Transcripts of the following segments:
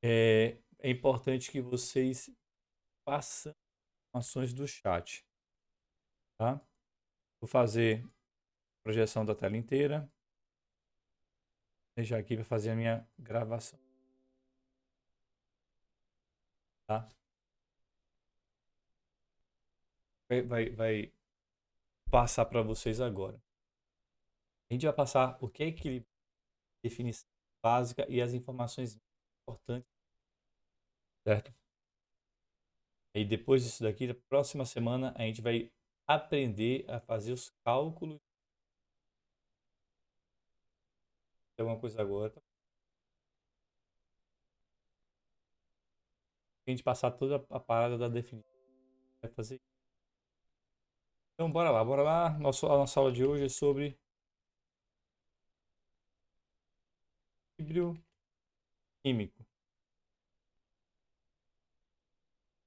é importante que vocês façam ações do chat, tá? Vou fazer projeção da tela inteira. Deixar aqui para fazer a minha gravação, tá? Vai passar para vocês agora. A gente vai passar o que é equilíbrio, definição básica e as informações importantes, certo? E depois disso daqui, na próxima semana, a gente vai aprender a fazer os cálculos. Tem alguma coisa agora. A gente passar toda a parada da definição. Vai fazer. Então, bora lá, bora lá. A nossa aula de hoje é sobre equilíbrio químico.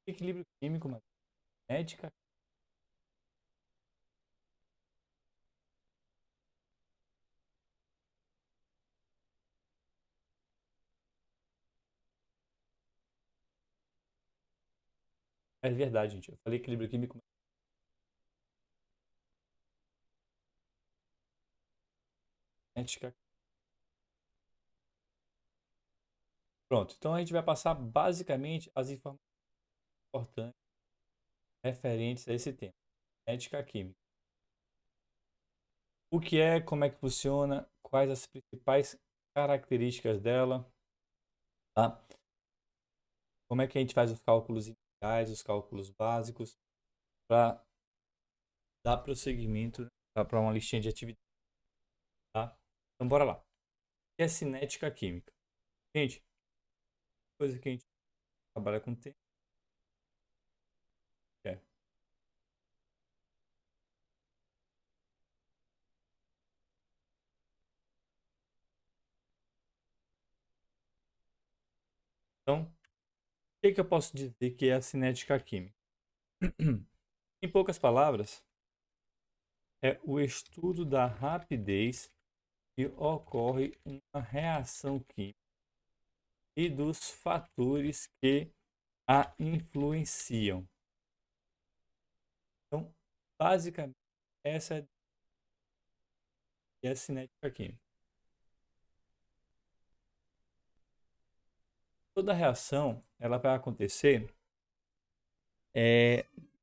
Equilíbrio químico, magnética. É verdade, gente. Eu falei equilíbrio químico, magnética. Pronto. Então a gente vai passar basicamente as informações importantes referentes a esse tema. Magnética química. O que é, como é que funciona, quais as principais características dela, tá? Como é que a gente faz os cálculos iniciais, os cálculos básicos, para dar prosseguimento para uma listinha de atividades, tá? Então, bora lá. O que é cinética química? Gente, coisa que a gente trabalha com tempo. É. Então, o que eu posso dizer que é a cinética química? Em poucas palavras, é o estudo da rapidez que ocorre uma reação química e dos fatores que a influenciam. Então, basicamente, essa é a cinética química. Toda reação ela vai acontecer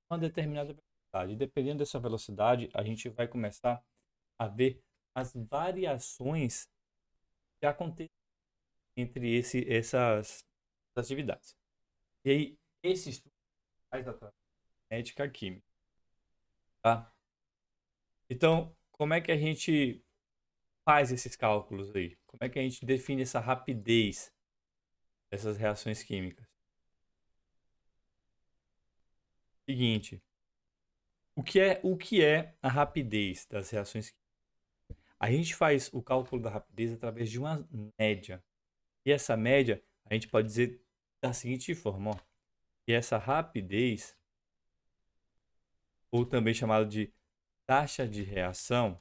uma determinada velocidade. Dependendo dessa velocidade, a gente vai começar a ver as variações que acontecem entre essas atividades. E aí, esse estudo faz a cinética química, tá? Então, como é que a gente faz esses cálculos aí? Como é que a gente define essa rapidez dessas reações químicas? Seguinte, o que é a rapidez das reações químicas? A gente faz o cálculo da rapidez através de uma média. E essa média, a gente pode dizer da seguinte forma, ó, que essa rapidez, ou também chamada de taxa de reação,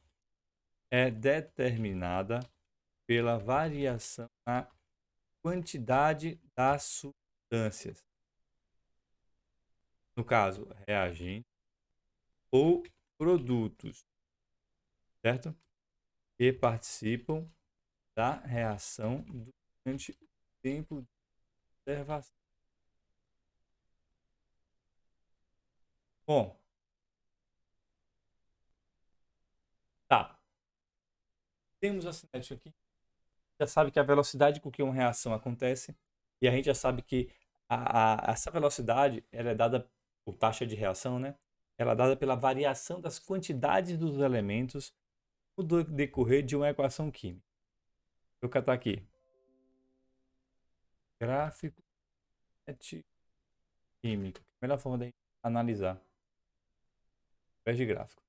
é determinada pela variação na quantidade das substâncias, no caso, reagentes ou produtos, certo? Que participam da reação durante o tempo de observação. Bom, tá. Temos a cinética aqui. Já sabe que a velocidade com que uma reação acontece, e a gente já sabe que essa velocidade ela é dada por taxa de reação, né? Ela é dada pela variação das quantidades dos elementos no decorrer de uma equação química. Vou catar aqui. Gráfico químico. Melhor forma de analisar. Ao de gráfico.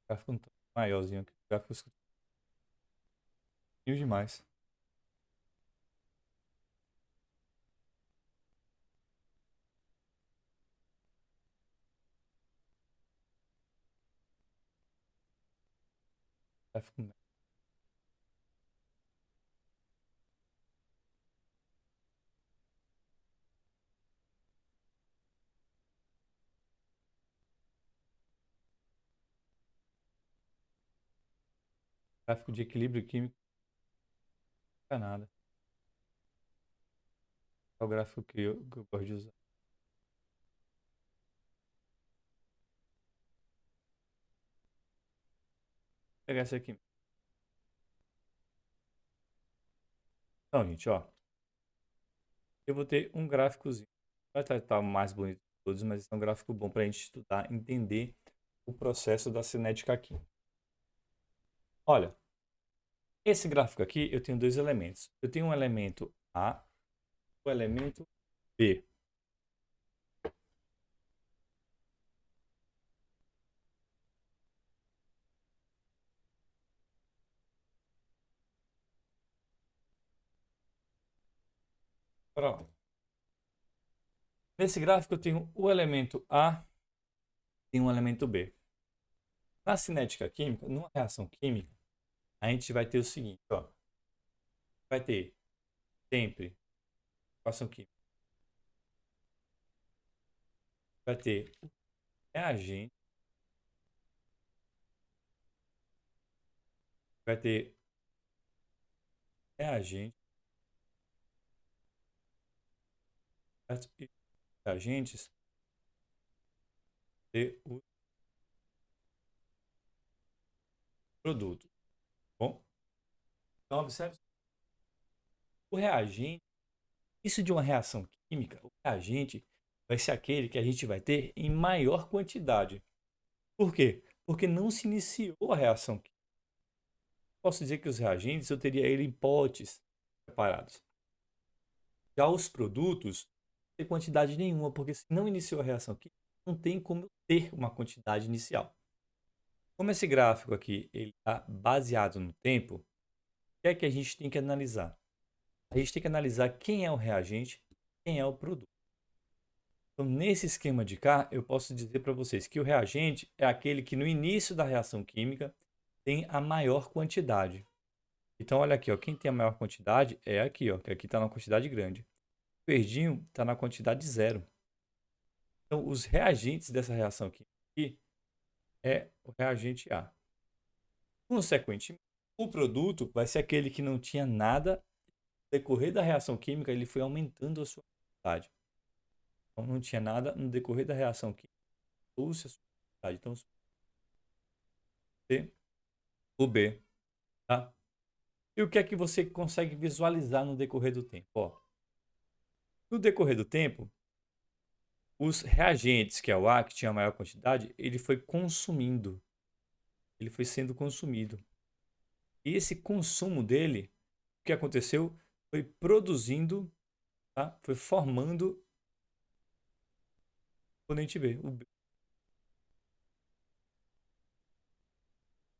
Gráfico um maiorzinho aqui. Gráfico demais. Gráfico médio. Gráfico de equilíbrio químico. Não é nada. É o gráfico que eu gosto de usar. Vou pegar esse aqui. Então, gente, ó. Eu vou ter um gráficozinho. Vai estar mais bonito de todos, mas esse é um gráfico bom para a gente estudar, entender o processo da cinética aqui. Olha, esse gráfico aqui eu tenho dois elementos. Eu tenho um elemento A e um elemento B. Pronto. Nesse gráfico eu tenho o elemento A e um elemento B. Na cinética química, numa reação química, a gente vai ter o seguinte, ó. Vai ter sempre reação química. Vai ter o reagente. Vai ter reagente. Certo? E reagentes e o produto. Bom, então observe. O reagente, isso de uma reação química, o reagente vai ser aquele que a gente vai ter em maior quantidade. Por quê? Porque não se iniciou a reação química. Posso dizer que os reagentes eu teria ele em potes separados. Já os produtos, não tem quantidade nenhuma, porque se não iniciou a reação química, não tem como eu ter uma quantidade inicial. Como esse gráfico aqui está baseado no tempo, o que é que a gente tem que analisar? A gente tem que analisar quem é o reagente, quem é o produto. Então, nesse esquema de cá, eu posso dizer para vocês que o reagente é aquele que no início da reação química tem a maior quantidade. Então, olha aqui, ó, quem tem a maior quantidade é aqui, ó, que aqui está na quantidade grande. O verdinho está na quantidade zero. Então, os reagentes dessa reação aqui é o reagente A. Consequentemente, o produto vai ser aquele que não tinha nada. No decorrer da reação química, ele foi aumentando a sua quantidade. Então, não tinha nada no decorrer da reação química. Trouxe a sua quantidade. Então, C, o B, tá? E o que é que você consegue visualizar no decorrer do tempo? Ó, no decorrer do tempo, os reagentes, que é o A, que tinha a maior quantidade, ele foi consumindo. Ele foi sendo consumido. E esse consumo dele, o que aconteceu? Foi produzindo, tá? Foi formando o componente B. O B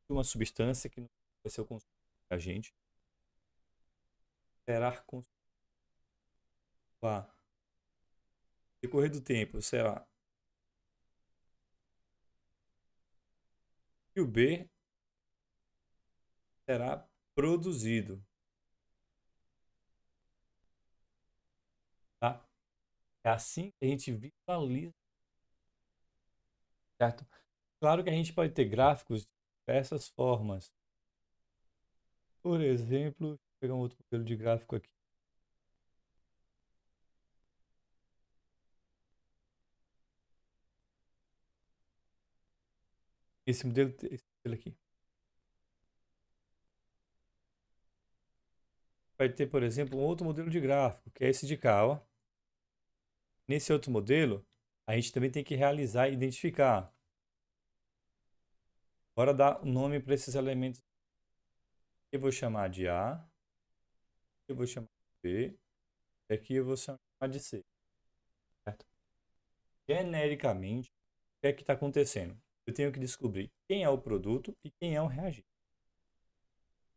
é uma substância que não vai ser o consumo do reagente. Será consumido. No decorrer do tempo, será. E o B será produzido, tá? É assim que a gente visualiza, certo? Claro que a gente pode ter gráficos de diversas formas. Por exemplo, vou pegar um outro modelo de gráfico aqui. Esse modelo aqui. Vai ter, por exemplo, um outro modelo de gráfico, que é esse de cá, ó. Nesse outro modelo, a gente também tem que realizar e identificar. Bora dar nome para esses elementos. Eu vou chamar de A, eu vou chamar de B, e aqui eu vou chamar de C. Certo? Genericamente, o que é que está acontecendo? Eu tenho que descobrir quem é o produto e quem é o reagente.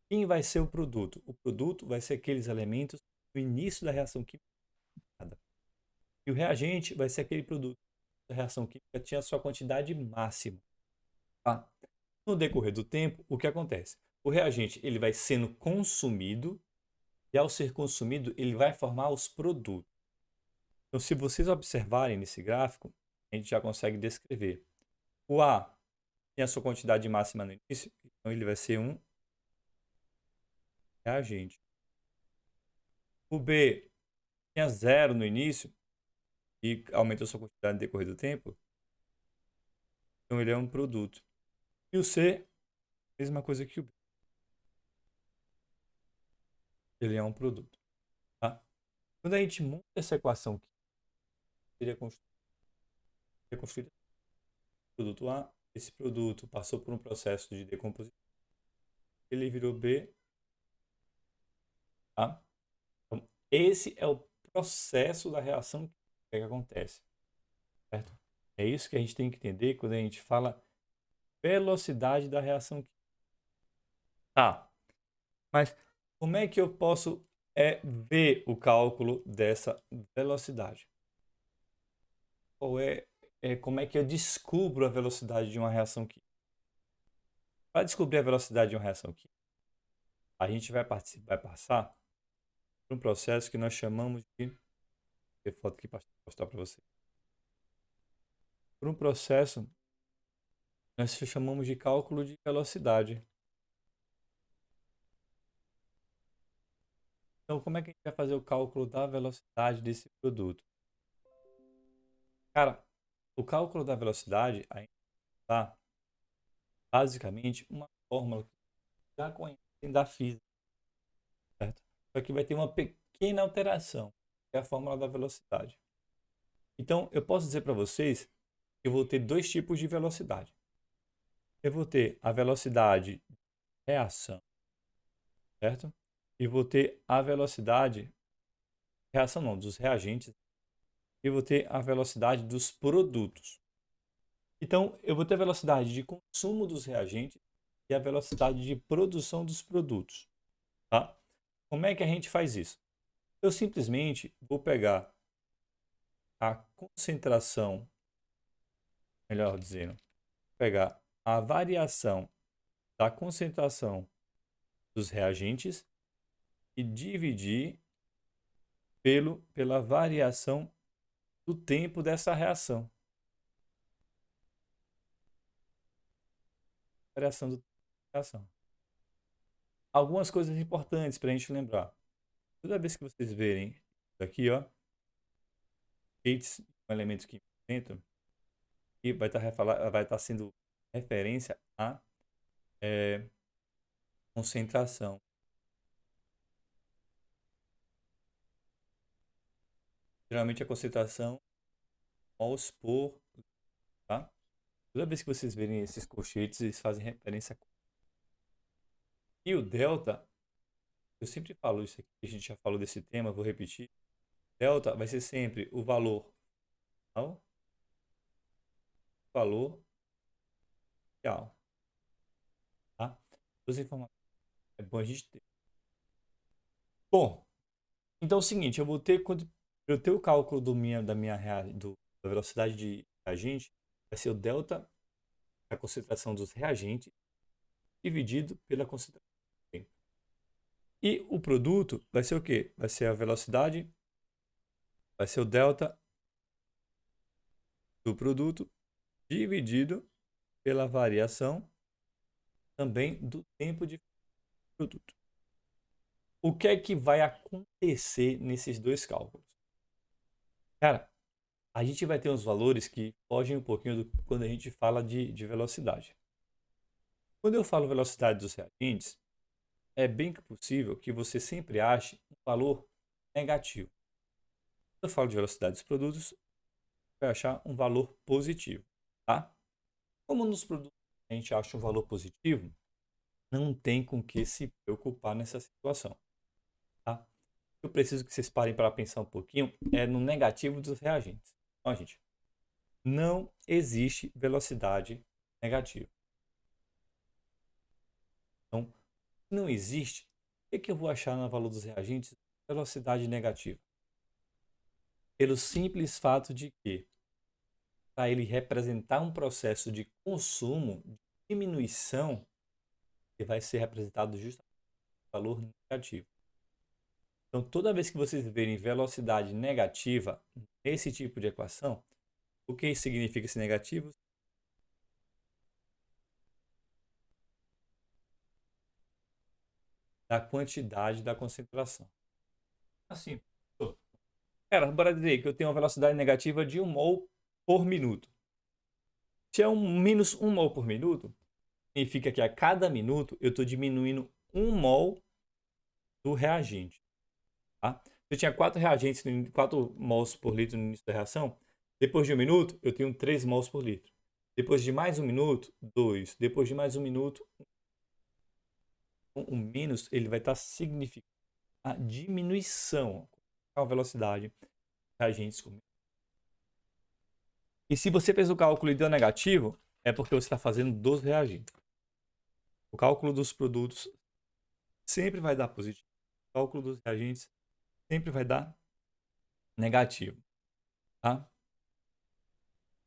Quem vai ser o produto? O produto vai ser aqueles elementos no início da reação química. E o reagente vai ser aquele produto da reação química que tinha a sua quantidade máxima. Tá? No decorrer do tempo, o que acontece? o reagente ele vai sendo consumido e ao ser consumido ele vai formar os produtos. Então, se vocês observarem nesse gráfico, a gente já consegue descrever. O A tem a sua quantidade máxima no início, então ele vai ser um reagente. O B tinha 0 no início e aumentou sua quantidade no decorrer do tempo, então ele é um produto. E o C, mesma coisa que o B. Ele é um produto. Tá? Quando a gente monta essa equação aqui, seria construída produto A, esse produto passou por um processo de decomposição, ele virou B, tá? Então, esse é o processo da reação que acontece, certo? É isso que a gente tem que entender quando a gente fala velocidade da reação química. Tá, mas como é que eu posso ver o cálculo dessa velocidade? Como é que eu descubro a velocidade de uma reação química? Para descobrir a velocidade de uma reação química, a gente vai passar por um processo que nós chamamos de... Vou ter foto aqui para mostrar para você. Por um processo que nós chamamos de cálculo de velocidade. Então, como é que a gente vai fazer o cálculo da velocidade desse produto? Cara, o cálculo da velocidade ainda está basicamente uma fórmula que já conhecem da física, certo? Só que vai ter uma pequena alteração, que é a fórmula da velocidade. Então, eu posso dizer para vocês que eu vou ter dois tipos de velocidade. Eu vou ter a velocidade de reação, certo? E vou ter a velocidade, reação não, dos reagentes, e vou ter a velocidade dos produtos. Então, eu vou ter a velocidade de consumo dos reagentes e a velocidade de produção dos produtos, tá? Como é que a gente faz isso? Eu simplesmente vou pegar a concentração, melhor dizendo, pegar a variação da concentração dos reagentes e dividir pela variação do tempo dessa reação. Variação do tempo da reação. Algumas coisas importantes para a gente lembrar. Toda vez que vocês verem isso aqui, ó, gates, um elemento químico dentro, e vai estar sendo referência à concentração. Geralmente a concentração mols por, tá? Toda vez que vocês verem esses colchetes, eles fazem referência. E o delta, eu sempre falo isso aqui, a gente já falou desse tema, vou repetir. Delta vai ser sempre o valor final, valor real, tá? Duas informações. É bom a gente ter. Bom, então é o seguinte, eu ter o cálculo da velocidade de reagente, vai ser o delta, a concentração dos reagentes, dividido pela concentração do tempo. E o produto vai ser o quê? Vai ser a velocidade, vai ser o delta do produto dividido pela variação também do tempo de produto. O que é que vai acontecer nesses dois cálculos? Cara, a gente vai ter uns valores que fogem um pouquinho quando a gente fala de velocidade. Quando eu falo velocidade dos reagentes, é bem possível que você sempre ache um valor negativo. Quando eu falo de velocidade dos produtos, você vai achar um valor positivo, tá? Como nos produtos a gente acha um valor positivo, não tem com que se preocupar nessa situação, tá? Eu preciso que vocês parem para pensar um pouquinho no negativo dos reagentes. Então, gente, não existe velocidade negativa. Então, se não existe, o que eu vou achar no valor dos reagentes? Velocidade negativa. Pelo simples fato de que, para ele representar um processo de consumo, de diminuição ele vai ser representado justamente por valor negativo. Então, toda vez que vocês verem velocidade negativa nesse tipo de equação, o que significa esse negativo? Da quantidade da concentração. Assim, cara, bora dizer que eu tenho uma velocidade negativa de 1 mol por minuto. Se é menos 1 mol por minuto, significa que a cada minuto eu estou diminuindo 1 mol do reagente. Tá? Se eu tinha 4 reagentes, 4 mols por litro no início da reação, depois de 1 minuto eu tenho 3 mols por litro. Depois de mais 1 minuto, 2. Depois de mais 1 minuto, o menos ele vai estar significando a diminuição da velocidade de reagentes. E se você fez o cálculo e deu negativo, é porque você está fazendo dos reagentes. O cálculo dos produtos sempre vai dar positivo. O cálculo dos reagentes sempre vai dar negativo. Tá?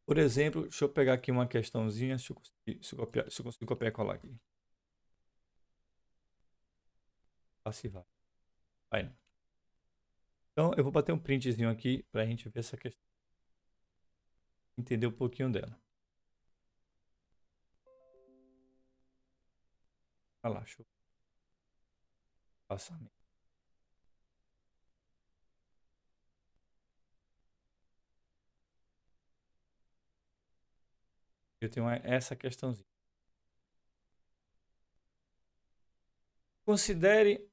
Por exemplo, deixa eu pegar aqui uma questãozinha, se eu consigo copiar e colar aqui. Assim vai. Vai não. Então, eu vou bater um printzinho aqui para a gente ver essa questão. Entender um pouquinho dela. Olha lá, deixa eu passar. Eu tenho essa questãozinha. Considere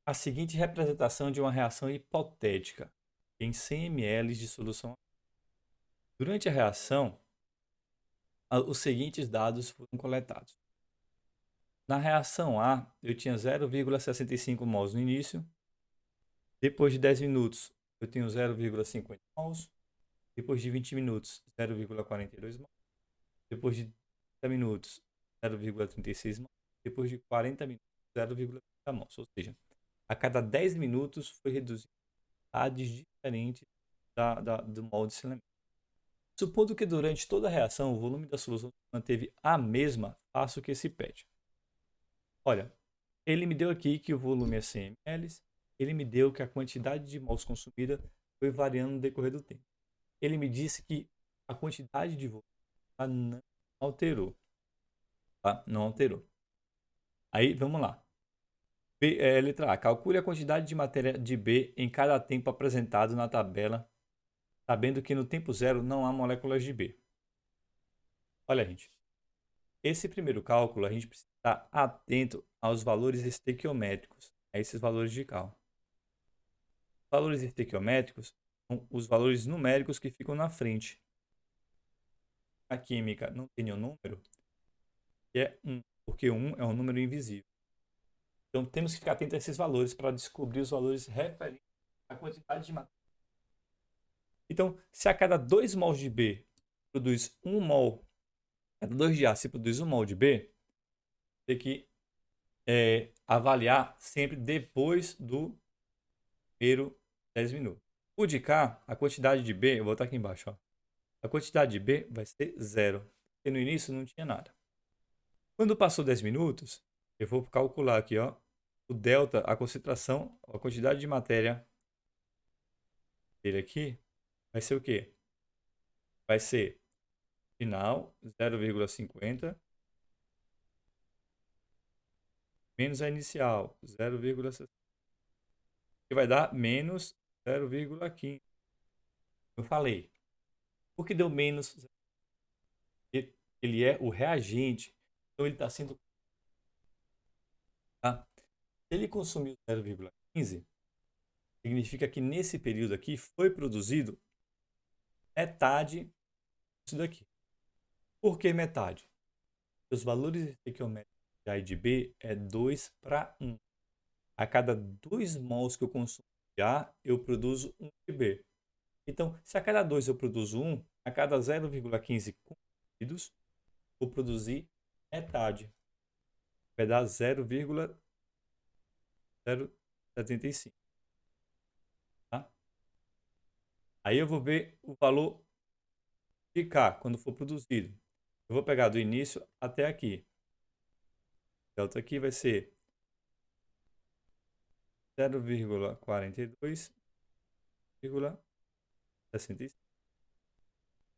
a seguinte representação de uma reação hipotética em 100 ml de solução. Durante a reação, os seguintes dados foram coletados. Na reação A, eu tinha 0,65 mols no início. Depois de 10 minutos, eu tenho 0,50 mols. Depois de 20 minutos, 0,42 mols. Depois de 30 minutos, 0,36 mols. Depois de 40 minutos, 0,30 mols. Ou seja, a cada 10 minutos foi reduzido quantidades diferentes do mol desse elemento. Supondo que durante toda a reação o volume da solução se manteve a mesma, faço o que se pede. Olha, ele me deu aqui que o volume é 100 ml, ele me deu que a quantidade de mols consumida foi variando no decorrer do tempo. Ele me disse que a quantidade de volume não alterou. Tá? Não alterou. Aí, vamos lá. Letra A. Calcule a quantidade de matéria de B em cada tempo apresentado na tabela, sabendo que no tempo zero não há moléculas de B. Olha, gente. Esse primeiro cálculo, a gente precisa estar atento aos valores estequiométricos, a esses valores de cálculo. Os valores estequiométricos são os valores numéricos que ficam na frente. A química não tem nenhum número, que é 1, porque 1 é um número invisível. Então, temos que ficar atento a esses valores para descobrir os valores referentes à quantidade de matéria. Então, se a cada 2 mols de B produz 1 mol, a cada 2 de A se produz 1 mol de B, tem que avaliar sempre depois do primeiro 10 minutos. O de cá, a quantidade de B, eu vou botar aqui embaixo, ó. A quantidade de B vai ser 0, porque no início não tinha nada. Quando passou 10 minutos, eu vou calcular aqui, ó, o delta, a concentração, a quantidade de matéria dele aqui, vai ser o quê? Vai ser final 0,50 menos a inicial 0,60, que vai dar menos 0,15. Eu falei, por que deu menos? Ele é o reagente, então ele está sendo... Tá? Se ele consumiu 0,15, significa que nesse período aqui foi produzido metade disso daqui. Por que metade? Os valores estequiométricos de A e de B é 2 para 1. A cada 2 mols que eu consumo de A, eu produzo 1 de B. Então, se a cada 2 eu produzo 1, a cada 0,15 consumidos, vou produzir metade. Vai dar 0,075. Tá? Aí eu vou ver o valor de K quando for produzido. Eu vou pegar do início até aqui. delta aqui vai ser 0,42,65.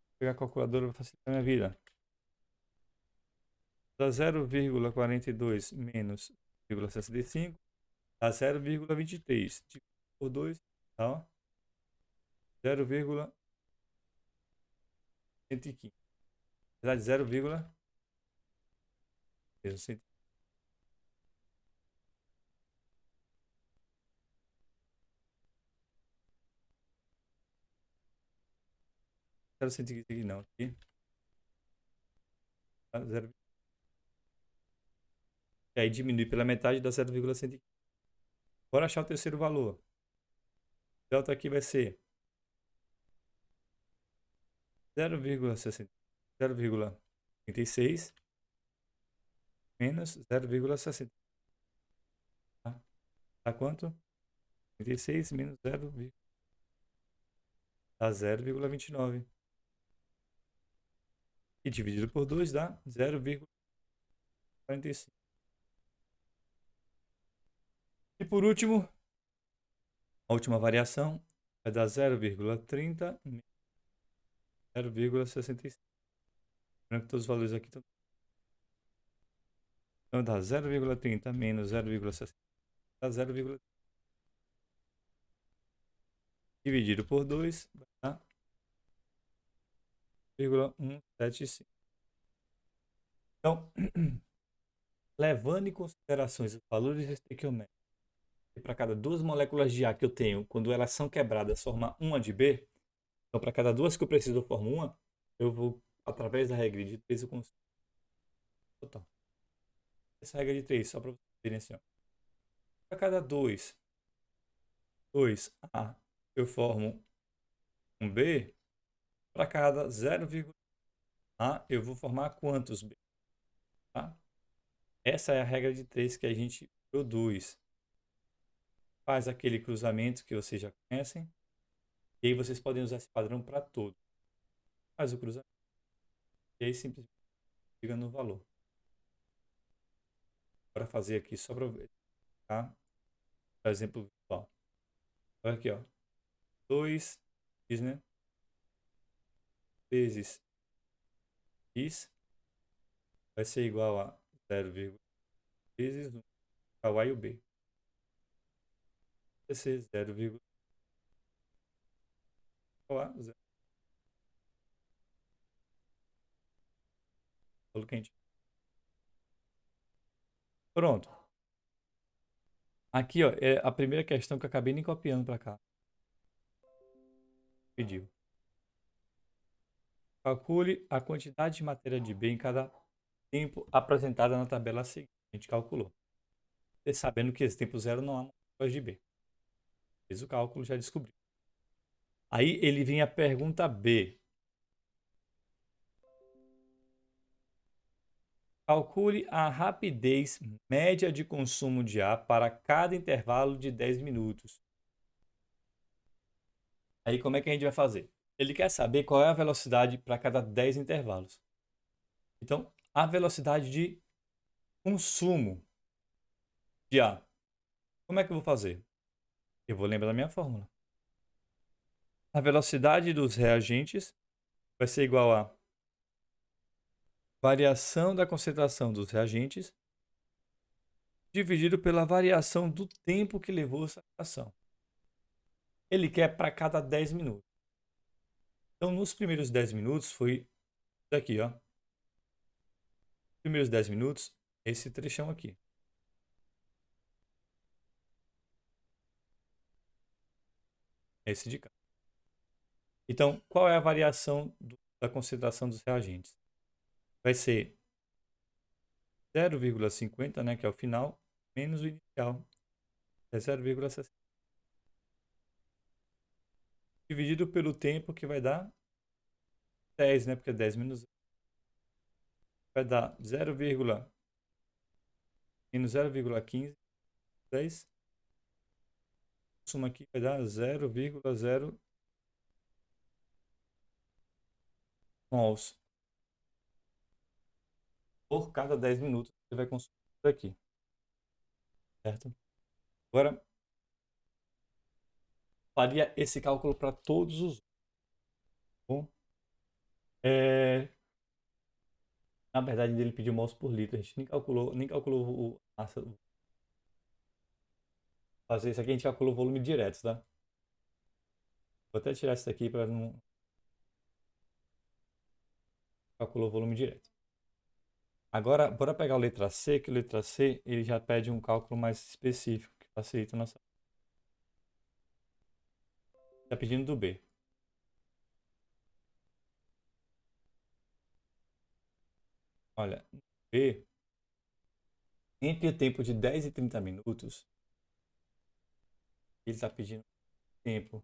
Vou pegar a calculadora para facilitar a minha vida. Dá 0,42 menos 0,65 dá 0,23. Dividido por 2 dá 0,115. Na verdade, 0,115. 0,115 aqui não. Aqui. Tá? E aí diminui pela metade dá 0,115. Bora achar o terceiro valor. Delta aqui vai ser 0,36 menos 0,60. Tá? Dá quanto? 36 menos 0, dá 0,29. E dividido por 2 dá 0,45. E por último, a última variação vai dar 0,30 menos 0,65. Lembrando que todos os valores aqui estão. Então dá 0,30 menos 0,60 dá 0,30. Dividido por 2 vai dar 0,175. Então, levando em consideração os valores estequiométricos, e para cada duas moléculas de A que eu tenho, quando elas são quebradas, formar uma de B, então para cada duas que eu preciso, eu formo uma, eu vou, através da regra de 3, eu consigo total. Essa regra de 3, só para vocês verem assim. Para cada 2 A, eu formo um B. Para cada 0,1 A, eu vou formar quantos B? Tá? Essa é a regra de 3 que a gente produz. Faz aquele cruzamento que vocês já conhecem. E aí vocês podem usar esse padrão para todos. Faz o cruzamento. E aí simplesmente chega no valor. Para fazer aqui só para ver. Tá? Por exemplo, visual. Olha aqui, ó. 2 x, né? Vezes x vai ser igual a 0, vezes 1. A y e o b. Vai ser 0, igual a 0. Bolo quente. Pronto. Aqui, ó, é a primeira questão que eu acabei nem copiando para cá. Pediu. Calcule a quantidade de matéria de B em cada tempo apresentada na tabela seguinte. A gente calculou. E sabendo que esse tempo zero não há moléculas de B. Fez o cálculo, já descobriu. Aí ele vem a pergunta B. Calcule a rapidez média de consumo de ar para cada intervalo de 10 minutos. Aí como é que a gente vai fazer? Ele quer saber qual é a velocidade para cada 10 intervalos. Então, a velocidade de consumo de ar. Como é que eu vou fazer? Eu vou lembrar da minha fórmula. A velocidade dos reagentes vai ser igual a variação da concentração dos reagentes dividido pela variação do tempo que levou essa reação. Ele quer para cada 10 minutos. Então, nos primeiros 10 minutos foi daqui, ó. Primeiros 10 minutos, esse trechão aqui. Esse de cá. Então, qual é a variação da concentração dos reagentes? Vai ser 0,50, né, que é o final, menos o inicial, é 0,60. Dividido pelo tempo, que vai dar 10, né, porque é 10 menos 0. Vai dar 0, menos 0,15, 10. Suma aqui vai dar 0,0 mols por cada 10 minutos que você vai consumir. aqui, certo? Agora, faria esse cálculo para todos os. Bom, na verdade, ele pediu mols por litro. A gente nem calculou fazer isso aqui, a gente calculou o volume direto, tá? Vou até tirar isso daqui para não calcular o volume direto. Agora, bora pegar o letra C, que o letra C ele já pede um cálculo mais específico, que facilita a nossa. Está pedindo do B. Olha, B, entre o tempo de 10 e 30 minutos, ele está pedindo tempo.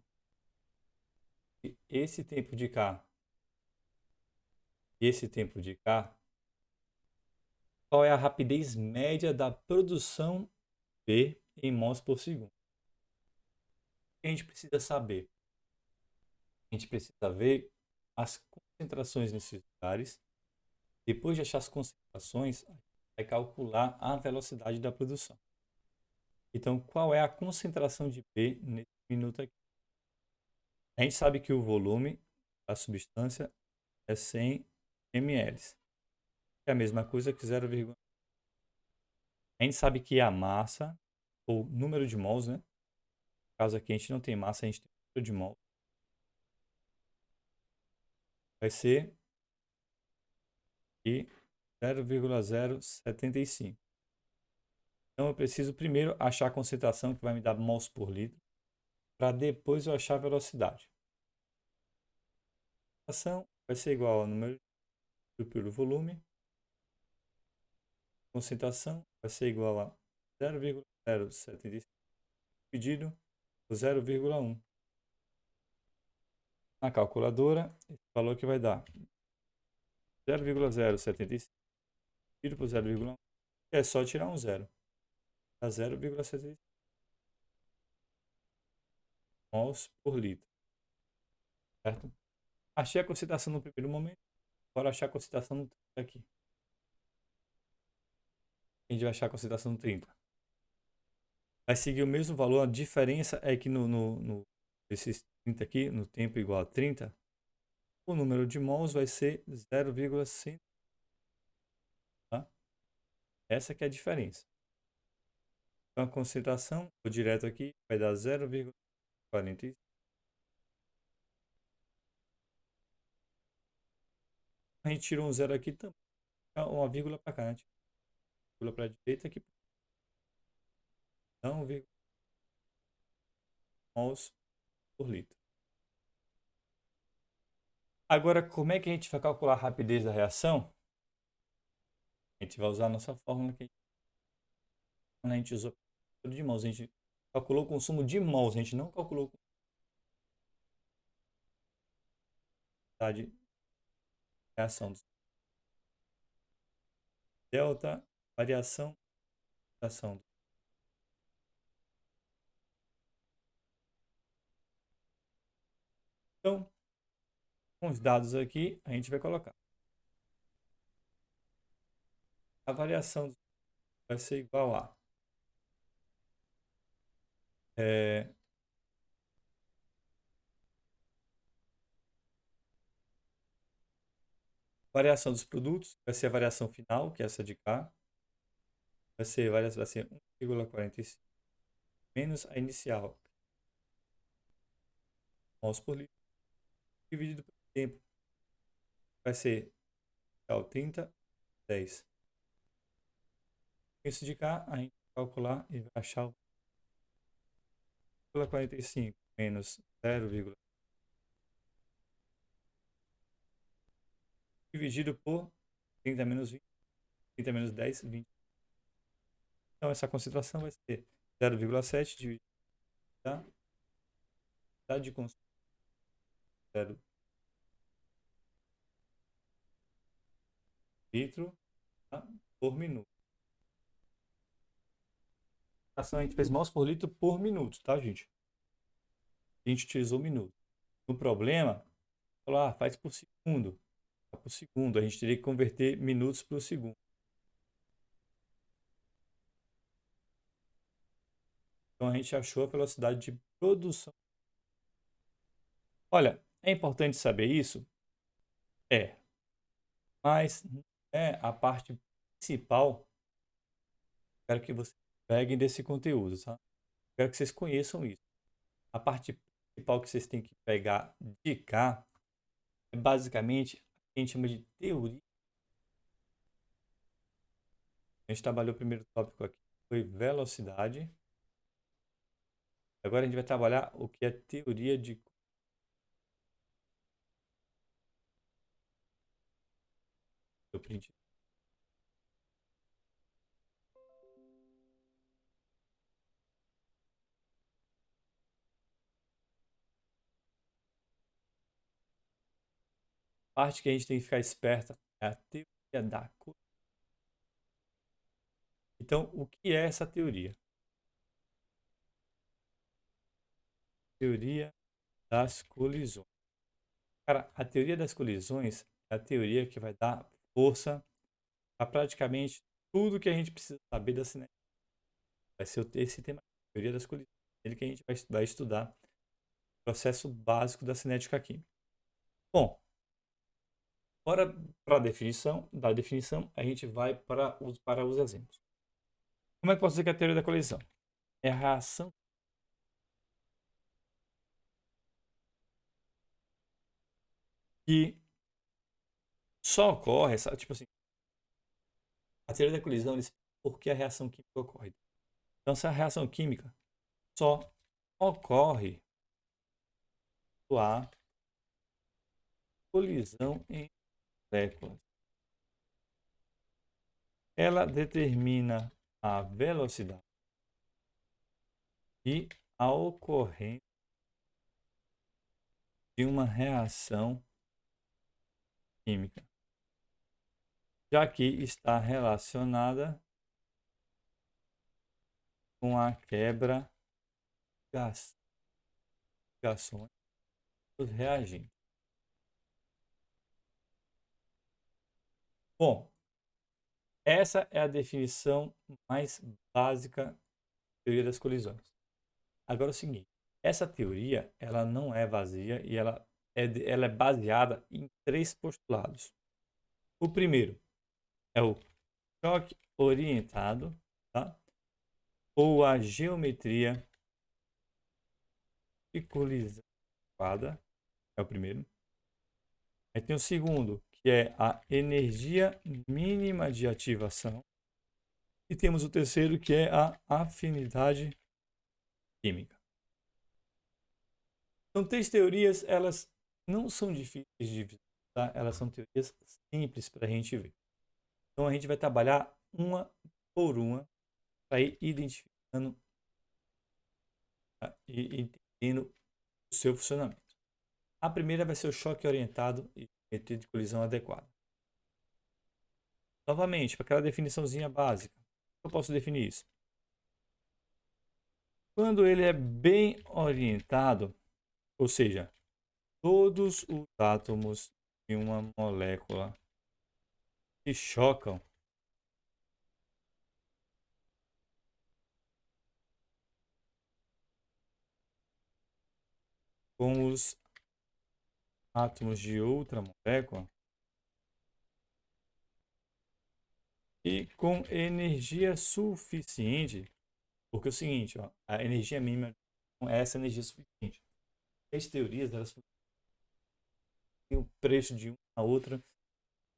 E esse tempo de cá e esse tempo de cá, qual é a rapidez média da produção B em mols por segundo? O que a gente precisa saber? A gente precisa ver as concentrações nesses lugares. Depois de achar as concentrações, a gente vai calcular a velocidade da produção. Então, qual é a concentração de B nesse minuto aqui? A gente sabe que o volume da substância é 100 ml. É a mesma coisa que 0,1. A gente sabe que a massa, ou número de mols, né? No caso aqui a gente não tem massa, a gente tem número de mols. Vai ser 0,075. Então eu preciso primeiro achar a concentração que vai me dar mols por litro, para depois eu achar a velocidade. A concentração vai ser igual ao número pelo volume. Concentração vai ser igual a 0,075 dividido por 0,1. Na calculadora, esse valor que vai dar 0,075 dividido por 0,1. É só tirar um zero. Dá 0,75 mols por litro. Certo? Achei a concentração no primeiro momento. Agora achar a concentração no 30 aqui. A gente vai achar a concentração no 30. Vai seguir o mesmo valor. A diferença é que esses 30 aqui, no tempo igual a 30, o número de mols vai ser 0,100. Tá? Essa que é a diferença. Então a concentração, vou direto aqui, vai dar 0,45. A gente tirou um zero aqui também. Uma vírgula para cá, né? Vírgula para a direita aqui. Então, mols por litro. Agora, como é que a gente vai calcular a rapidez da reação? A gente vai usar a nossa fórmula que a gente usou de mols. A gente calculou o consumo de mols, a gente não calculou a quantidade de reação. Delta, variação da ação. Então, com os dados aqui, a gente vai colocar. A variação vai ser igual a variação dos produtos, vai ser a variação final, que é essa de cá. Vai ser 1,45 menos a inicial, mols por litro, dividido pelo tempo. Vai ser 30, 10. Isso de cá, a gente vai calcular e vai achar o 0,45 menos 0, dividido por 30 menos 20, 30 menos 10, 20. Então, essa concentração vai ser 0,7 dividido da de consumo 0 litro, tá? Por minuto. A gente fez mols por litro por minuto, tá, gente? A gente utilizou minuto. No problema, falou, faz por segundo. Por segundo, a gente teria que converter minutos para o segundo. Então a gente achou a velocidade de produção. Olha, é importante saber isso? É, mas não é a parte principal. Quero que vocês peguem desse conteúdo, tá? Quero que vocês conheçam isso. A parte principal que vocês têm que pegar de cá é basicamente o que a gente chama de teoria. A gente trabalhou o primeiro tópico aqui, foi velocidade. Agora a gente vai trabalhar o que é teoria de eu print. A parte que a gente tem que ficar esperta é a teoria da colisão. Então, o que é essa teoria? Teoria das colisões. Cara, a teoria das colisões é a teoria que vai dar força a praticamente tudo que a gente precisa saber da cinética. Vai ser esse tema, teoria das colisões. Ele que a gente vai estudar o processo básico da cinética química. Bom, agora para a definição, da definição, a gente vai para os exemplos. Como é que posso dizer que é a teoria da colisão? É a reação que só ocorre, tipo assim, a teoria da colisão, ele explica por que a reação química ocorre. Então, essa reação química só ocorre quando há colisão em moléculas. Ela determina a velocidade e a ocorrência de uma reação química, já que está relacionada com a quebra das ligações dos reagentes. Bom, essa é a definição mais básica da teoria das colisões. Agora é o seguinte, essa teoria ela não é vazia e ela é baseada em três postulados. O primeiro é o choque orientado, tá? Ou a geometria de colisão adequada, é o primeiro. Aí tem o segundo, que é a energia mínima de ativação. E temos o terceiro, que é a afinidade química. Então, três teorias, elas não são difíceis de visualizar, tá? Elas são teorias simples para a gente ver. Então, a gente vai trabalhar uma por uma para ir identificando, tá? E entendendo o seu funcionamento. A primeira vai ser o choque orientado e geometria de colisão adequada. Novamente, para aquela definiçãozinha básica, eu posso definir isso. Quando ele é bem orientado, ou seja, todos os átomos de uma molécula se chocam com os átomos de outra molécula e com energia suficiente, porque é o seguinte, ó, a energia mínima é essa energia suficiente. As teorias elas têm o preço de uma a outra,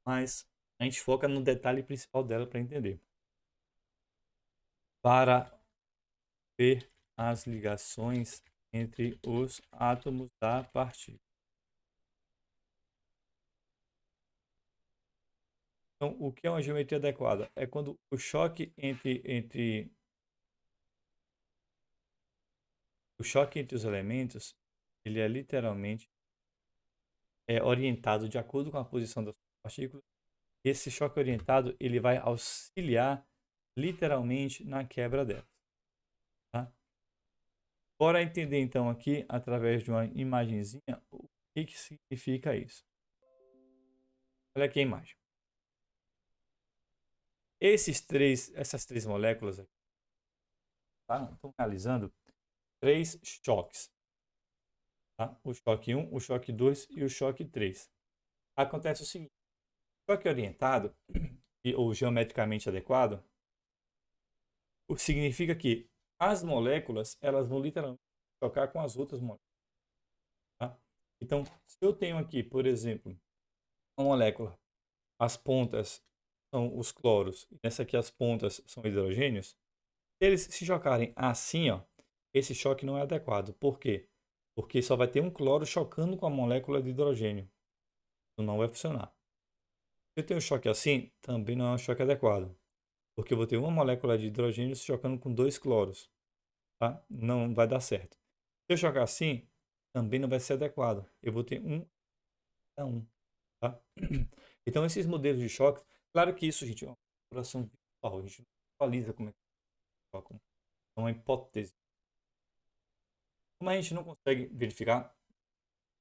mas a gente foca no detalhe principal dela para entender. Para ver as ligações entre os átomos da partícula. Então, o que é uma geometria adequada? É quando o choque entre os elementos, ele é literalmente orientado de acordo com a posição das partículas. Esse choque orientado, ele vai auxiliar literalmente na quebra delas, tá? Bora entender então aqui, através de uma imagenzinha, o que significa isso. Olha aqui a imagem. Essas três moléculas aqui, estão realizando 3 choques. Tá? O choque 1, o choque 2 e o choque 3. Acontece o seguinte: o choque orientado ou geometricamente adequado significa que as moléculas elas vão literalmente chocar com as outras moléculas. Tá? Então, se eu tenho aqui, por exemplo, uma molécula, as pontas são os cloros, e nessa aqui as pontas são hidrogênios, se eles se chocarem assim, ó, esse choque não é adequado. Por quê? Porque só vai ter um cloro chocando com a molécula de hidrogênio. Então não vai funcionar. Se eu tenho um choque assim, também não é um choque adequado. Porque eu vou ter uma molécula de hidrogênio se chocando com 2 cloros. Tá? Não vai dar certo. Se eu chocar assim, também não vai ser adequado. Eu vou ter um a um. Tá? Então, esses modelos de choque, claro que isso, gente, é uma configuração virtual. A gente não visualiza como é que choca. É uma hipótese. Como a gente não consegue verificar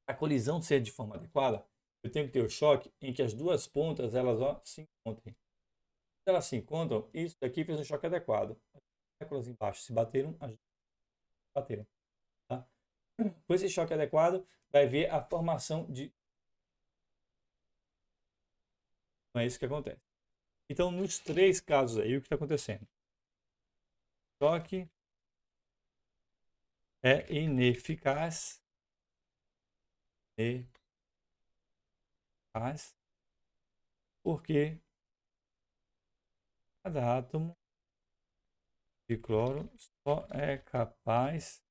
a colisão ser de forma adequada, eu tenho que ter o choque em que as duas pontas elas ó, se encontrem. Se elas se encontram, isso daqui fez um choque adequado. As moléculas embaixo se bateram, as duas se bateram. Tá? Com esse choque adequado, vai ver a formação de. Não é isso que acontece. Então, nos 3 casos aí, o que está acontecendo? O choque é ineficaz. Ineficaz. Porque cada átomo de cloro só é capaz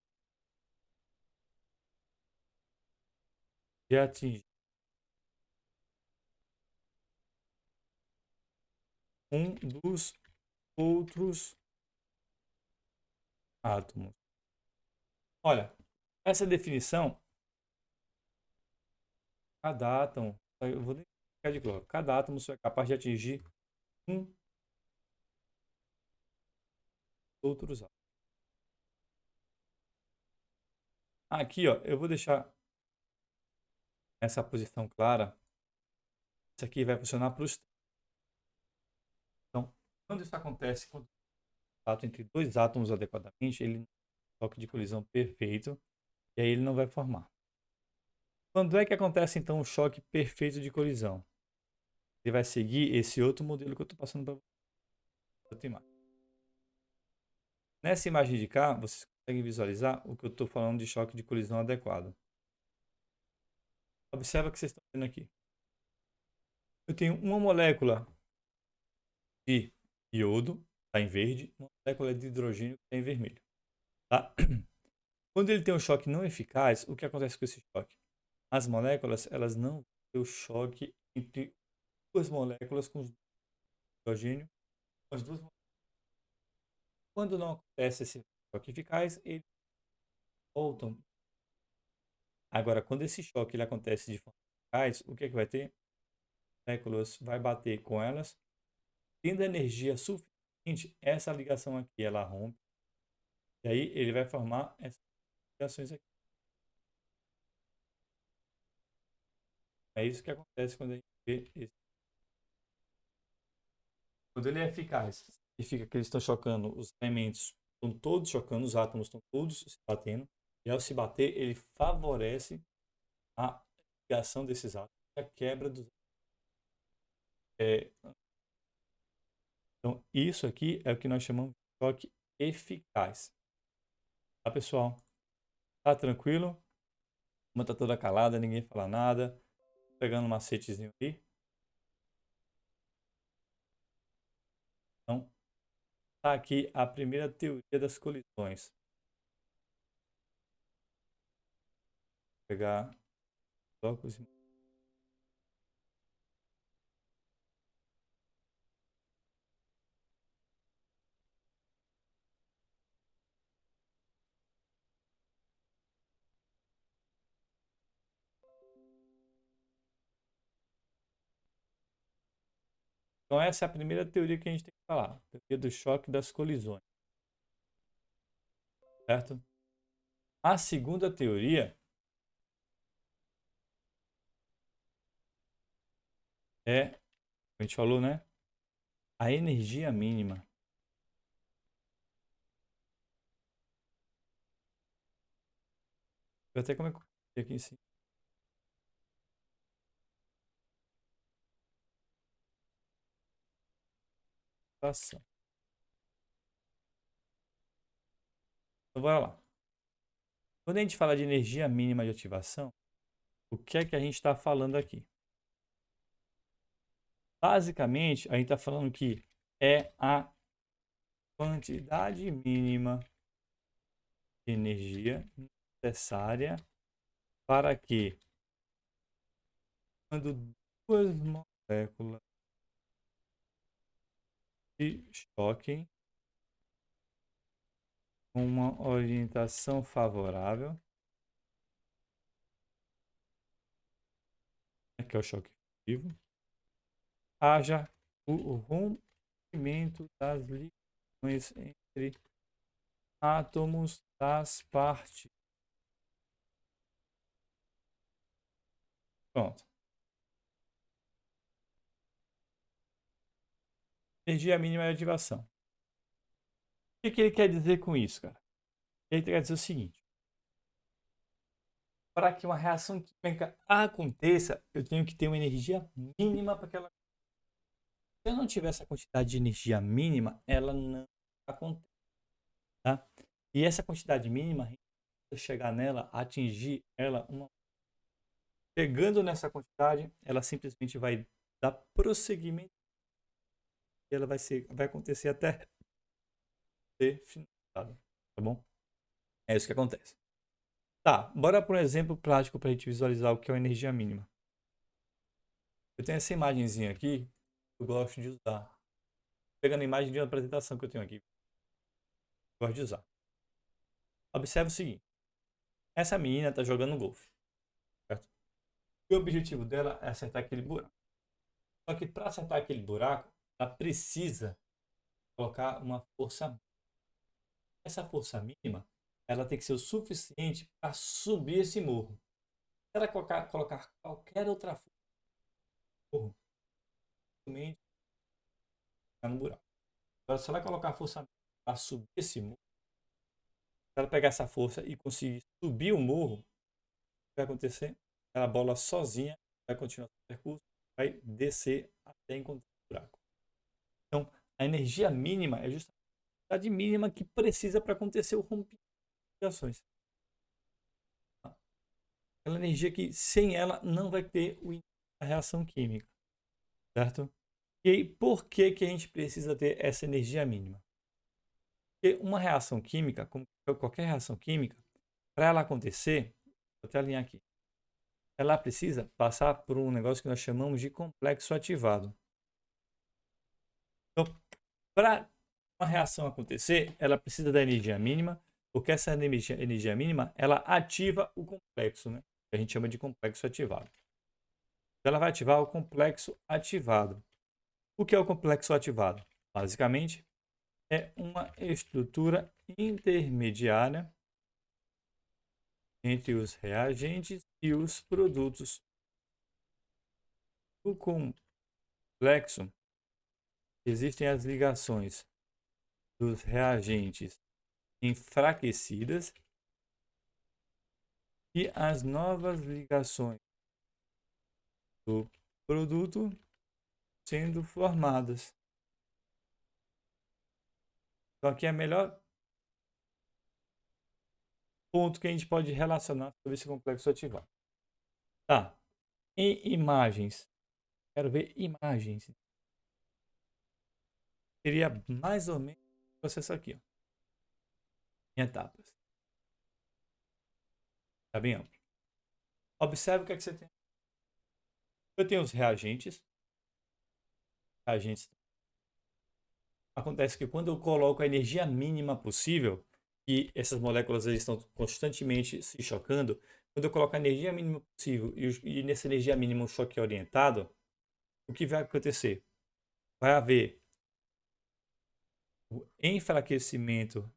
de atingir um dos outros átomos. Olha, essa definição, cada átomo, eu vou ficar de cloro, cada átomo só é capaz de atingir um dos outros átomos. Aqui, ó, eu vou deixar essa posição clara. Isso aqui vai funcionar para os. Então, quando isso acontece, quando contato entre 2 átomos adequadamente, ele não tem um toque de colisão perfeito, e aí ele não vai formar. Quando é que acontece então o choque perfeito de colisão? Ele vai seguir esse outro modelo que eu estou passando para você. Nessa imagem de cá, vocês conseguem visualizar o que eu estou falando de choque de colisão adequado. Observa o que vocês estão vendo aqui. Eu tenho uma molécula de iodo, está em verde, uma molécula de hidrogênio, que está em vermelho. Tá? Quando ele tem um choque não eficaz, o que acontece com esse choque? As moléculas elas não vão ter o choque entre duas moléculas com hidrogênio, com as duas. Quando não acontece esse choque eficaz, eles voltam. Agora, quando esse choque ele acontece de forma eficaz, o que é que vai ter? Moléculas vai bater com elas, tendo energia suficiente, essa ligação aqui ela rompe, e aí ele vai formar essas ligações aqui. É isso que acontece quando a gente vê esse. Quando ele é eficaz, significa que eles estão chocando, os elementos estão todos chocando, os átomos estão todos se batendo, e ao se bater, ele favorece a ligação desses átomos, a quebra dos. É, então, isso aqui é o que nós chamamos de choque eficaz. Tá, pessoal? Tá tranquilo? Uma tá toda calada, ninguém fala nada. Pegando um macetezinho aí. Então, tá aqui a primeira teoria das colisões. Vou pegar blocos. Então, essa é a primeira teoria que a gente tem que falar. Teoria do choque das colisões. Certo? A segunda teoria é, a gente falou, né? A energia mínima. Eu até como é que aqui em cima. Então, bora lá. Quando a gente fala de energia mínima de ativação, o que é que a gente está falando aqui? Basicamente, a gente está falando que é a quantidade mínima de energia necessária para que, quando duas moléculas se choquem com uma orientação favorável, que é o choque vivo, haja o rompimento das ligações entre átomos das partes. Pronto. Energia mínima de ativação. O que ele quer dizer com isso, cara? Ele quer dizer o seguinte: para que uma reação química aconteça, eu tenho que ter uma energia mínima para que ela. Se eu não tiver essa quantidade de energia mínima, ela não acontece. Tá? E essa quantidade mínima, a gente precisa chegar nela, atingir ela. Chegando nessa quantidade, ela simplesmente vai dar prosseguimento e ela vai acontecer até ser finalizada. Tá bom? É isso que acontece. Tá, bora para um exemplo prático para a gente visualizar o que é a energia mínima. Eu tenho essa imagenzinha aqui que eu gosto de usar. Pegando a imagem de uma apresentação que eu tenho aqui. Eu gosto de usar. Observe o seguinte. Essa menina está jogando golfe. Certo? E o objetivo dela é acertar aquele buraco. Só que para acertar aquele buraco, ela precisa colocar uma força mínima. Essa força mínima, ela tem que ser o suficiente para subir esse morro. Se ela colocar qualquer outra força no morro, simplesmente ficar no buraco. Agora, se ela colocar a força mínima para subir esse morro, se ela pegar essa força e conseguir subir o morro, o que vai acontecer? A bola sozinha vai continuar o percurso, vai descer até encontrar o buraco. Então, a energia mínima é justamente a quantidade mínima que precisa para acontecer o rompimento de ações. Aquela energia que sem ela não vai ter a reação química, certo? E aí, por que que a gente precisa ter essa energia mínima? Porque uma reação química, como qualquer reação química, para ela acontecer, vou até alinhar aqui, ela precisa passar por um negócio que nós chamamos de complexo ativado. Então, para uma reação acontecer, ela precisa da energia mínima, porque essa energia mínima, ela ativa o complexo, né? Que a gente chama de complexo ativado. Então, ela vai ativar o complexo ativado. O que é o complexo ativado? Basicamente, é uma estrutura intermediária entre os reagentes e os produtos. No complexo, existem as ligações dos reagentes enfraquecidas e as novas ligações do produto sendo formadas. Então, aqui é o melhor ponto que a gente pode relacionar sobre esse complexo ativado. Tá. Em imagens, quero ver imagens. Seria mais ou menos o processo aqui, ó, em etapas. Tá bem amplo. Observe o que é que você tem. Eu tenho os reagentes. Reagentes. Acontece que quando eu coloco a energia mínima possível, e essas moléculas estão constantemente se chocando, quando eu coloco a energia mínima possível e nessa energia mínima um choque orientado, o que vai acontecer? Vai haver o enfraquecimento,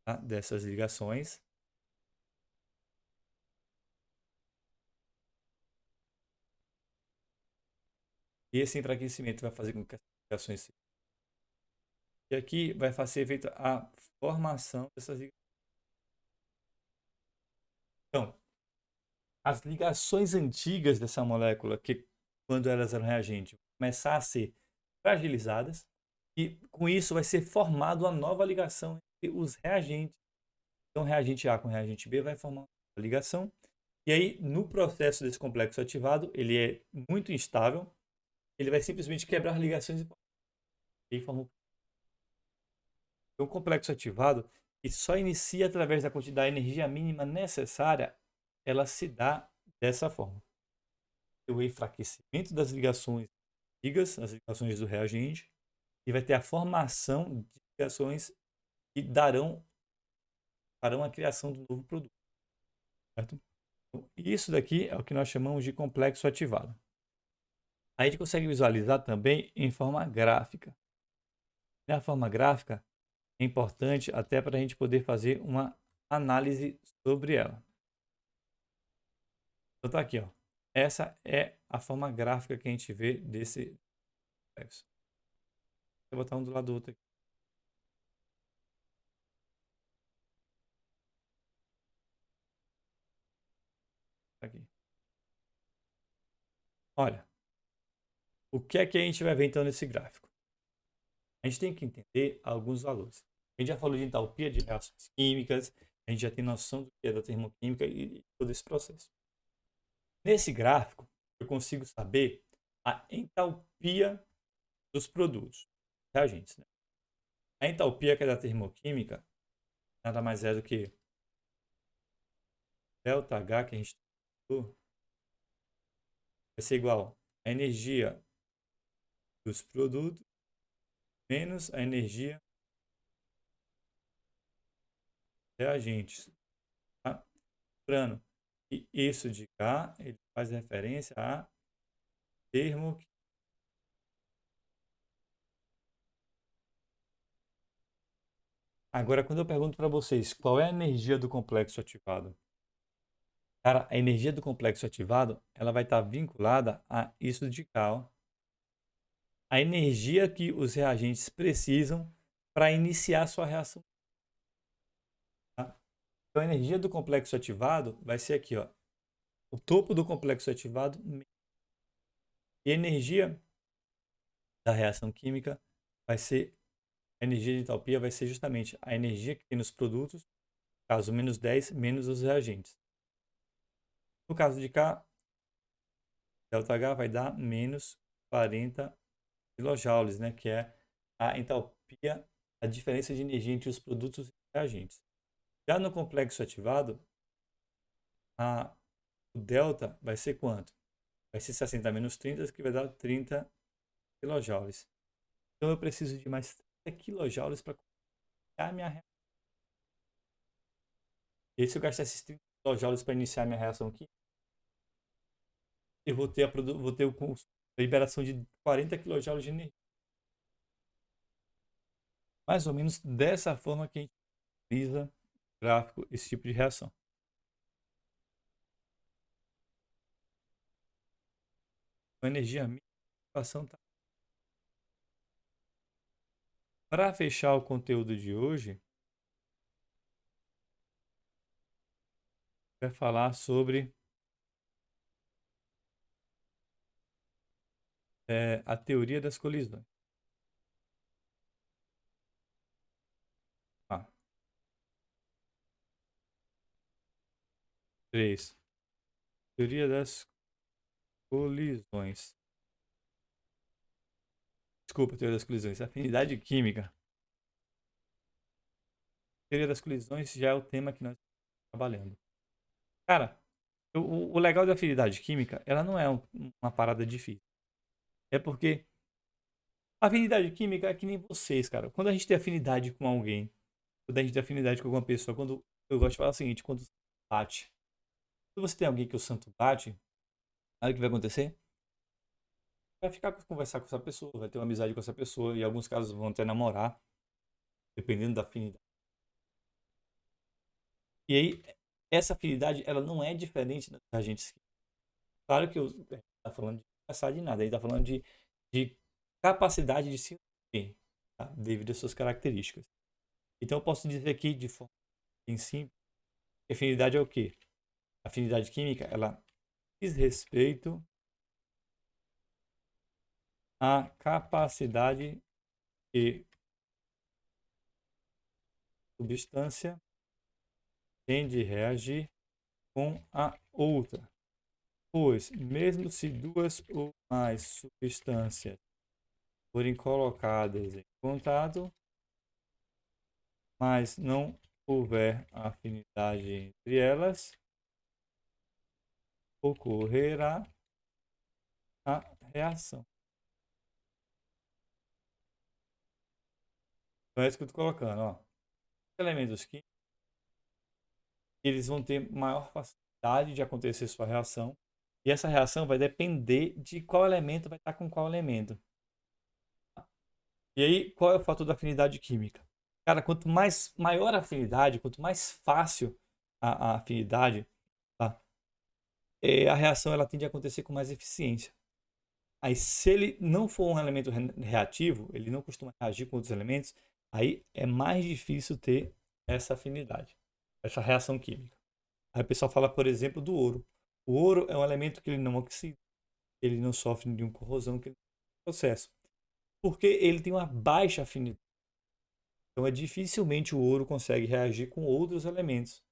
tá, dessas ligações. E esse enfraquecimento vai fazer com que as ligações se... E aqui vai ser feita a formação dessas ligações. Então, as ligações antigas dessa molécula, que quando elas eram reagentes, vão começar a ser fragilizadas e com isso vai ser formada uma nova ligação entre os reagentes. Então, reagente A com reagente B vai formar uma ligação. E aí, no processo desse complexo ativado, ele é muito instável, ele vai simplesmente quebrar ligações e formar um complexo ativado que só inicia através da quantidade de energia mínima necessária, ela se dá dessa forma. O enfraquecimento das ligações antigas, as ligações do reagente, e vai ter a formação de ligações que darão a criação do novo produto. Certo? Então, isso daqui é o que nós chamamos de complexo ativado. A gente consegue visualizar também em forma gráfica. Na forma gráfica é importante até para a gente poder fazer uma análise sobre ela. Então tá aqui, ó. Essa é a forma gráfica que a gente vê desse complexo. Vou botar um do lado do outro aqui. Aqui. Olha, o que é que a gente vai ver então nesse gráfico? A gente tem que entender alguns valores. A gente já falou de entalpia de reações químicas, a gente já tem noção do que é da termoquímica e todo esse processo. Nesse gráfico, eu consigo saber a entalpia dos produtos, reagentes, né? A entalpia que é da termoquímica nada mais é do que ΔH, que a gente vai ser igual a energia dos produtos menos a energia reagentes. Tá? Lembrando que isso de cá ele faz referência a termo. Agora, quando eu pergunto para vocês qual é a energia do complexo ativado, cara, a energia do complexo ativado ela vai estar vinculada a isso de cá, ó. A energia que os reagentes precisam para iniciar sua reação. Tá? Então, a energia do complexo ativado vai ser aqui, ó, o topo do complexo ativado e a energia da reação química vai ser a energia de entalpia vai ser justamente a energia que tem nos produtos, caso menos 10 menos os reagentes. No caso de cá, ΔH vai dar menos 40 kJ, né, que é a entalpia, a diferença de energia entre os produtos e reagentes. Já no complexo ativado, o delta vai ser quanto? Vai ser 60 menos 30, que vai dar 30 kJ. Então eu preciso de mais 30 kJ para iniciar a minha reação. E se eu gastar esses 30 kJ para iniciar a minha reação aqui, eu vou ter a liberação de 40 kJ de energia. Mais ou menos dessa forma que a gente utiliza gráfico esse tipo de reação. Com energia mínima, a equação tá. Para fechar o conteúdo de hoje, vai falar sobre a teoria das colisões. Ah, 3. Teoria das colisões. Desculpa, teoria das colisões. Afinidade química. Teoria das colisões já é o tema que nós estamos trabalhando. Cara, o legal da afinidade química, ela não é uma parada difícil. É porque a afinidade química é que nem vocês, cara. Quando a gente tem afinidade com alguém, quando a gente tem afinidade com alguma pessoa, quando eu gosto de falar o seguinte, quando bate. Quando você tem alguém que o santo bate, aí o que vai acontecer? Vai ficar conversar com essa pessoa, vai ter uma amizade com essa pessoa, e em alguns casos vão até namorar, dependendo da afinidade. E aí, essa afinidade, ela não é diferente das agentes químicos. Claro que eu tá falando de passar de nada, aí tá falando de capacidade de se unir, tá? Devido às suas características. Então eu posso dizer aqui de forma bem simples, afinidade é o quê? afinidade química, ela diz respeito à capacidade que substância tem de reagir com a outra. Pois, mesmo se duas ou mais substâncias forem colocadas em contato, mas não houver afinidade entre elas, ocorrerá a reação. Então é isso que eu estou colocando, ó. Elementos químicos, eles vão ter maior facilidade de acontecer sua reação, e essa reação vai depender de qual elemento vai estar com qual elemento. E aí, qual é o fator da afinidade química? Cara, quanto mais maior a afinidade, quanto mais fácil a afinidade, tá? A reação ela tende a acontecer com mais eficiência. Aí, se ele não for um elemento reativo, ele não costuma reagir com outros elementos, aí é mais difícil ter essa afinidade, essa reação química. Aí o pessoal fala, por exemplo, do ouro. O ouro é um elemento que ele não oxida, ele não sofre nenhuma corrosão, que ele processo, porque ele tem uma baixa afinidade. Então, dificilmente o ouro consegue reagir com outros elementos.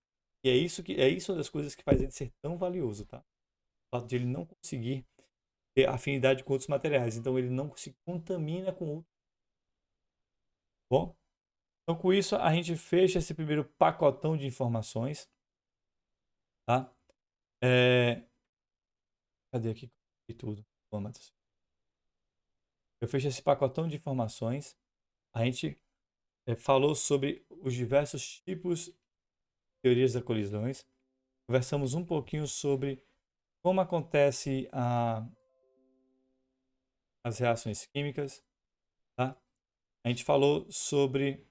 E é isso uma das coisas que faz ele ser tão valioso, tá? O fato de ele não conseguir ter afinidade com outros materiais. Então, ele não se contamina com outros. Bom, então com isso a gente fecha esse primeiro pacotão de informações, tá? É... Cadê aqui e tudo? Bom, Matheus. Eu fecho esse pacotão de informações. A gente falou sobre os diversos tipos de teorias das colisões. Conversamos um pouquinho sobre como acontece as reações químicas, tá? A gente falou sobre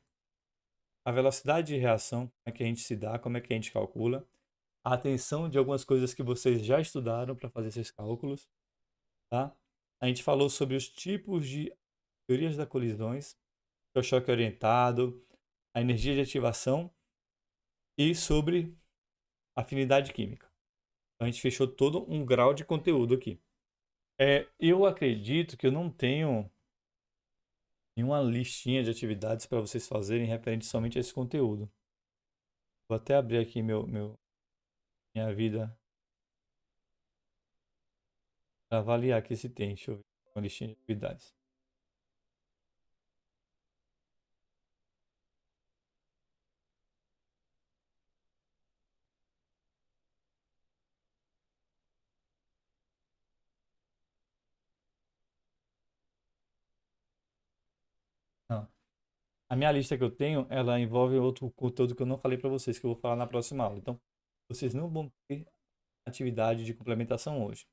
a velocidade de reação, como é que a gente se dá, como é que a gente calcula, a atenção de algumas coisas que vocês já estudaram para fazer esses cálculos, tá? A gente falou sobre os tipos de teorias das colisões, que é o choque orientado, a energia de ativação e sobre afinidade química. Então, a gente fechou todo um grau de conteúdo aqui. Eu acredito que eu não tenho nenhuma listinha de atividades para vocês fazerem referente somente a esse conteúdo. Vou até abrir aqui minha vida para avaliar aqui se tem. Deixa eu ver uma listinha de atividades. Não. A minha lista que eu tenho, ela envolve outro conteúdo que eu não falei para vocês, que eu vou falar na próxima aula. Então, vocês não vão ter atividade de complementação hoje.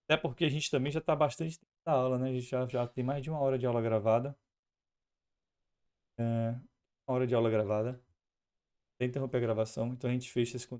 Até porque a gente também já está bastante tempo da aula, né? A gente já tem mais de uma hora de aula gravada. Uma hora de aula gravada. Sem interromper a gravação. Então, a gente fecha esse conteúdo.